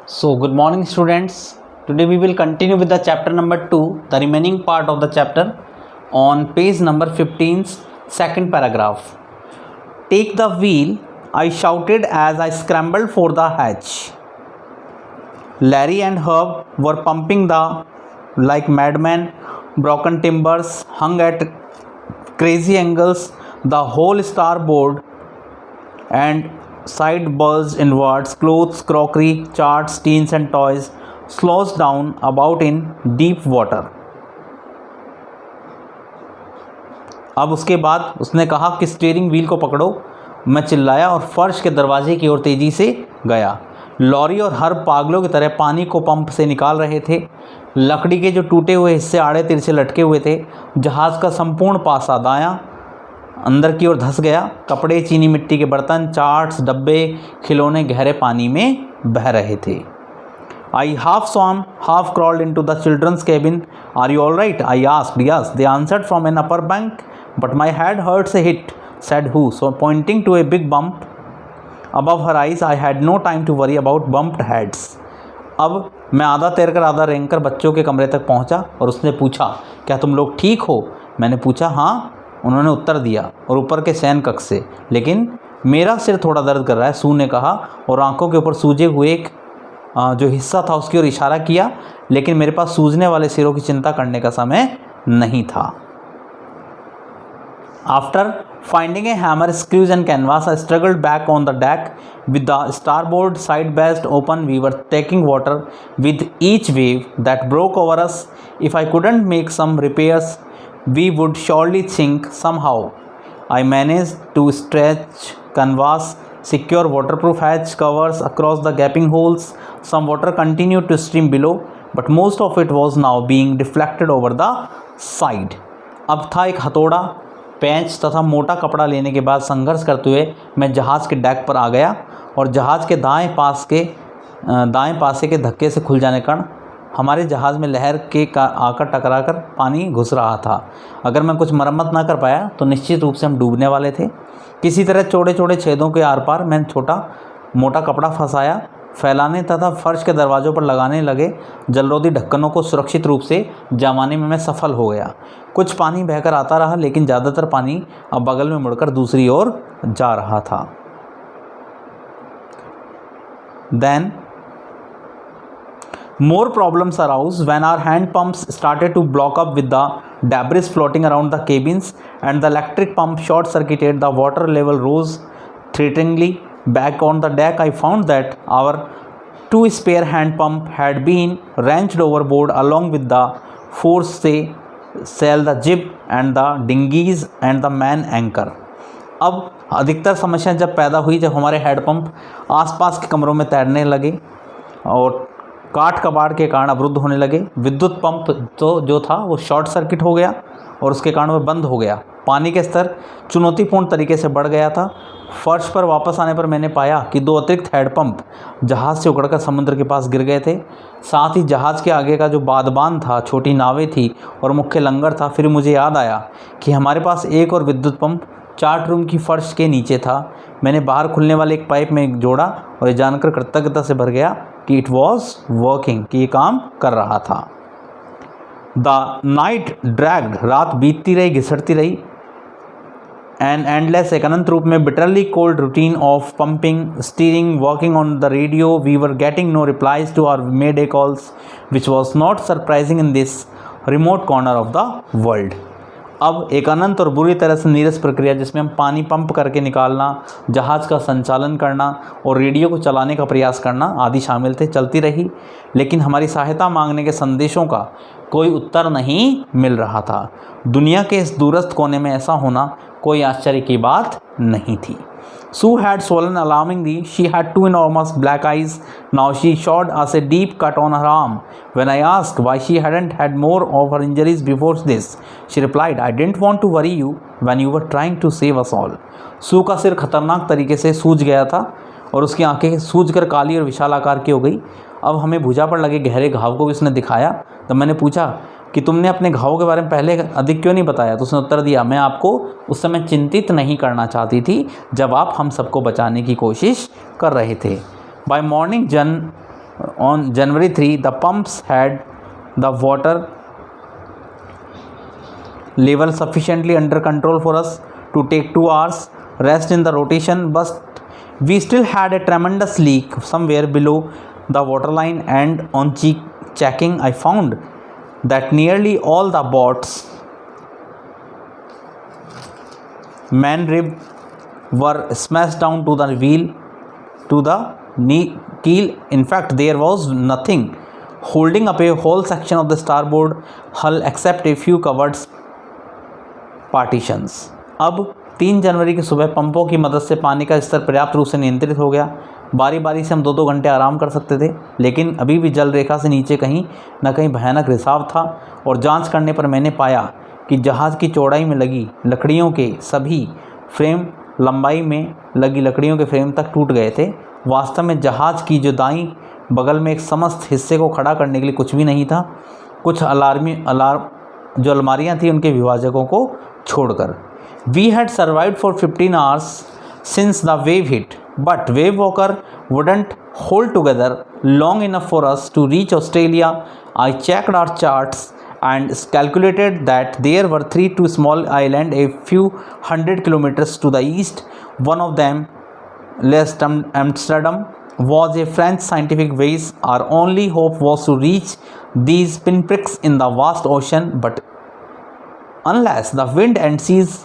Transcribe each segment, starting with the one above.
So, good morning, students. Today we will continue with the chapter number 2, the remaining part of the chapter on page number 15's second paragraph. Take the wheel, I shouted as I scrambled for the hatch. Larry and Herb were pumping like madmen, broken timbers hung at crazy angles, the whole starboard and side bulged inwards, clothes, crockery, charts, tins and toys sloshed down about in deep water. अब उसके बाद उसने कहा कि steering wheel को पकड़ो। मैं चिल्लाया और फर्श के दरवाजे की ओर तेज़ी से गया। लॉरी और हर पागलों की तरह पानी को पंप से निकाल रहे थे। लकड़ी के जो टूटे हुए हिस्से आड़े तिरछे लटके हुए थे। जहाज़ का संपूर्ण पासा दायां अंदर की ओर धंस गया। कपड़े, चीनी मिट्टी के बर्तन, चार्ट्स, डब्बे, खिलौने गहरे पानी में बह रहे थे। I half swam, half crawled into the children's cabin. Are you all right? I asked. Yes, they answered from an upper bank. But my head hurts a hit, said who? So pointing to a big bump above her eyes, I had no time to worry about bumped heads. अब मैं आधा तैरकर आधा रेंगकर बच्चों के कमरे तक पहुंचा और उसने पूछा, क्या तुम लोग ठीक हो? मैंने पूछा, हाँ। उन्होंने उत्तर दिया और ऊपर के शयन कक्ष से, लेकिन मेरा सिर थोड़ा दर्द कर रहा है, सू ने कहा और आंखों के ऊपर सूजे हुए एक जो हिस्सा था उसकी ओर इशारा किया, लेकिन मेरे पास सूजने वाले सिरों की चिंता करने का समय नहीं था। After finding a hammer, screws and canvas, I struggled back on the deck with the starboard side best open. We were taking water with each wave that broke over us. If I couldn't make some repairs, we would surely sink somehow. I managed to stretch canvas, secure waterproof hatch covers across the gaping holes. Some water continued to stream below, but most of it was now being deflected over the side. अब था एक हथौड़ा, पेंच तथा मोटा कपड़ा लेने के बाद संघर्ष करते हुए मैं जहाज़ के डेक पर आ गया और जहाज़ के दाएं पासे के धक्के से खुल जाने के कारण हमारे जहाज़ में लहर के आकर टकराकर पानी घुस रहा था। अगर मैं कुछ मरम्मत ना कर पाया तो निश्चित रूप से हम डूबने वाले थे। किसी तरह चौड़े चौड़े छेदों के आर पार मैंने छोटा मोटा कपड़ा फंसाया, फैलाने तथा फर्श के दरवाज़ों पर लगाने लगे जलरोधी ढक्कनों को सुरक्षित रूप से जमाने में मैं सफल हो गया। कुछ पानी बहकर आता रहा, लेकिन ज़्यादातर पानी अब बगल में मुड़कर दूसरी ओर जा रहा था। Then more problems arose when our hand pumps started to block up with the debris floating around the cabins and the electric pump short circuited. The water level rose threateningly. Back on the deck, I found that our two spare hand pump had been wrenched overboard along with the foresail, the jib and the dinghies and the man anchor. अब अधिकतर समस्या जब पैदा हुई जब हमारे head pump आसपास के कमरों में तैरने लगे और काठ कबाड़ के कारण अवरुद्ध होने लगे। विद्युत पंप तो जो था वो शॉर्ट सर्किट हो गया और उसके कारण वह बंद हो गया। पानी के स्तर चुनौतीपूर्ण तरीके से बढ़ गया था। फर्श पर वापस आने पर मैंने पाया कि दो अतिरिक्त हेडपम्प जहाज़ से उकड़कर समुद्र के पास गिर गए थे। साथ ही जहाज़ के आगे का जो बादबान था, छोटी नावें थी और मुख्य लंगर था। फिर मुझे याद आया कि हमारे पास एक और विद्युत पंप चार्ट रूम की फर्श के नीचे था। मैंने बाहर खुलने वाले एक पाइप में जोड़ा और ये जानकर कृतज्ञता से भर गया कि इट वॉज वर्किंग, कि ये काम कर रहा था। द नाइट ड्रैग्ड, रात बीतती रही, घिसटती रही। एंड एंडलेस, एक अनंत रूप में bitterly cold routine of pumping, steering, working on the radio. We were getting no replies to our mayday calls which was not surprising in this remote corner of the world. अब एक अनंत और बुरी तरह से नीरस प्रक्रिया जिसमें हम पानी पंप करके निकालना, जहाज़ का संचालन करना और रेडियो को चलाने का प्रयास करना आदि शामिल थे, चलती रही। लेकिन हमारी सहायता मांगने के संदेशों का कोई उत्तर नहीं मिल रहा था। दुनिया के इस दूरस्थ कोने में ऐसा होना कोई आश्चर्य की बात नहीं थी। Sue had swollen alarmingly. She had two enormous black eyes. Now she showed us a deep cut on her arm. When I asked why she hadn't had more of her injuries before this, she replied, I didn't want to worry you when you were trying to save us all. Sue का सिर खतरनाक तरीके से सूज गया था और उसकी आंखें सूजकर काली और विशाल आकार की हो गई। अब हमें भुजा पर लगे गहरे घाव को भी उसने दिखाया। तब मैंने पूछा कि तुमने अपने घाव के बारे में पहले अधिक क्यों नहीं बताया? तो उसने उत्तर दिया, मैं आपको उस समय चिंतित नहीं करना चाहती थी जब आप हम सबको बचाने की कोशिश कर रहे थे। By morning On January 3, the pumps had the water level sufficiently under control for us to take 2 hours rest in the rotation, but we still had a tremendous leak somewhere below the waterline, and on checking I found that nearly all the boats man rib were smashed down to the wheel to the keel. In fact, there was nothing holding up a whole section of the starboard hull except a few covered partitions. अब 3 जनवरी की सुबह पंपों की मदद से पानी का स्तर पर्याप्त रूप से नियंत्रित हो गया। बारी बारी से हम 2-2 घंटे आराम कर सकते थे, लेकिन अभी भी जल रेखा से नीचे कहीं न कहीं भयानक रिसाव था, और जांच करने पर मैंने पाया कि जहाज़ की चौड़ाई में लगी लकड़ियों के सभी फ्रेम लंबाई में लगी लकड़ियों के फ्रेम तक टूट गए थे। वास्तव में जहाज़ की जो दाईं बगल में एक समस्त हिस्से को खड़ा करने के लिए कुछ भी नहीं था, कुछ जो अलमारियां थी उनके विभाजकों को छोड़कर। We had survived for 15 hours since the wave hit, but Wave Walker wouldn't hold together long enough for us to reach Australia. I checked our charts and calculated that there were 3 small islands a few hundred kilometers to the east. One of them, Les Amsterdam, was a French scientific base. Our only hope was to reach these pinpricks in the vast ocean, but unless the wind and seas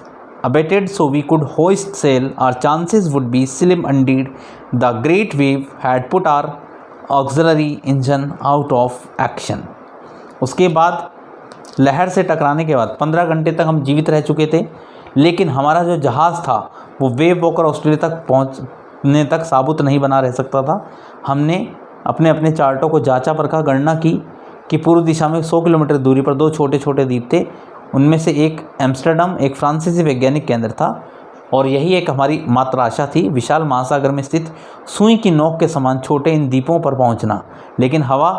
abated so we could hoist sail, our chances would be slim indeed. The great wave had put our auxiliary engine out of action. उसके बाद लहर से टकराने के बाद 15 घंटे तक हम जीवित रह चुके थे, लेकिन हमारा जो जहाज़ था वो वेव वॉकर ऑस्ट्रेलिया तक पहुंचने तक साबुत नहीं बना रह सकता था। हमने अपने अपने चार्टों को जांचा परखा, गणना की कि पूर्व दिशा में 100 किलोमीटर दूरी पर 2 छोटे छोटे द्वीप थे। उनमें से एक एम्स्टर्डम, एक फ्रांसीसी वैज्ञानिक केंद्र था, और यही एक हमारी मात्र आशा थी, विशाल महासागर में स्थित सुई की नोक के समान छोटे इन द्वीपों पर पहुँचना। लेकिन हवा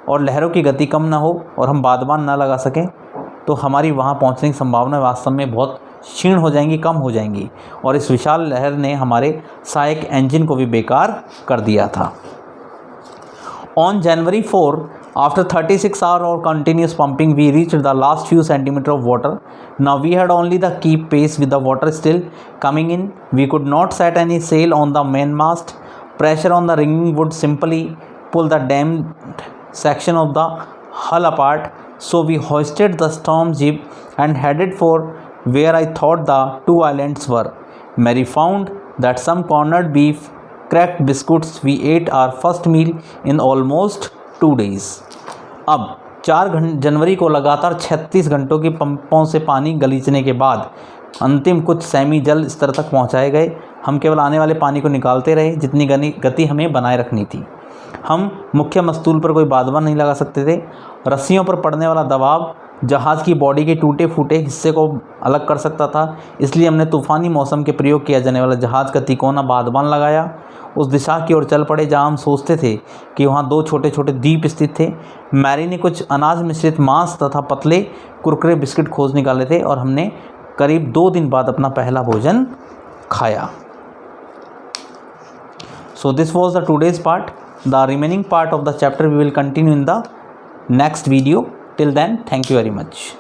और लहरों की गति कम ना हो और हम बादबान ना लगा सकें तो हमारी वहाँ पहुँचने की संभावना वास्तव में बहुत क्षीण हो जाएंगी, कम हो जाएंगी, और इस विशाल लहर ने हमारे सहायक इंजन को भी बेकार कर दिया था। On January 4, after 36 hours of continuous pumping, we reached the last few centimeters of water. Now we had only to keep pace with the water still coming in. We could not set any sail on the mainmast. Pressure on the rigging would simply pull the damned section of the hull apart. So we hoisted the storm jib and headed for where I thought the 2 islands were. Mary found that some corned beef, cracked biscuits. We ate our first meal in almost 2 days. अब 4 जनवरी को लगातार 36 घंटों की पंपों से पानी गलीचने के बाद अंतिम कुछ सेमी जल स्तर तक पहुंचाए गए। हम केवल आने वाले पानी को निकालते रहे जितनी गति हमें बनाए रखनी थी। हम मुख्य मस्तूल पर कोई बादबान नहीं लगा सकते थे। रस्सियों पर पड़ने वाला दबाव जहाज़ की बॉडी के टूटे फूटे हिस्से को अलग कर सकता था, इसलिए हमने तूफ़ानी मौसम के प्रयोग किया जाने वाला जहाज़ का तिकोना बादबान लगाया। उस दिशा की ओर चल पड़े जहाँ हम सोचते थे कि वहाँ 2 छोटे छोटे द्वीप स्थित थे। मैरी ने कुछ अनाज मिश्रित मांस तथा पतले कुरकुरे बिस्किट खोज निकाले थे, और हमने करीब 2 दिन बाद अपना पहला भोजन खाया। So this was the today's part. The remaining part of the chapter we will continue in the next video. Till then, thank you very much.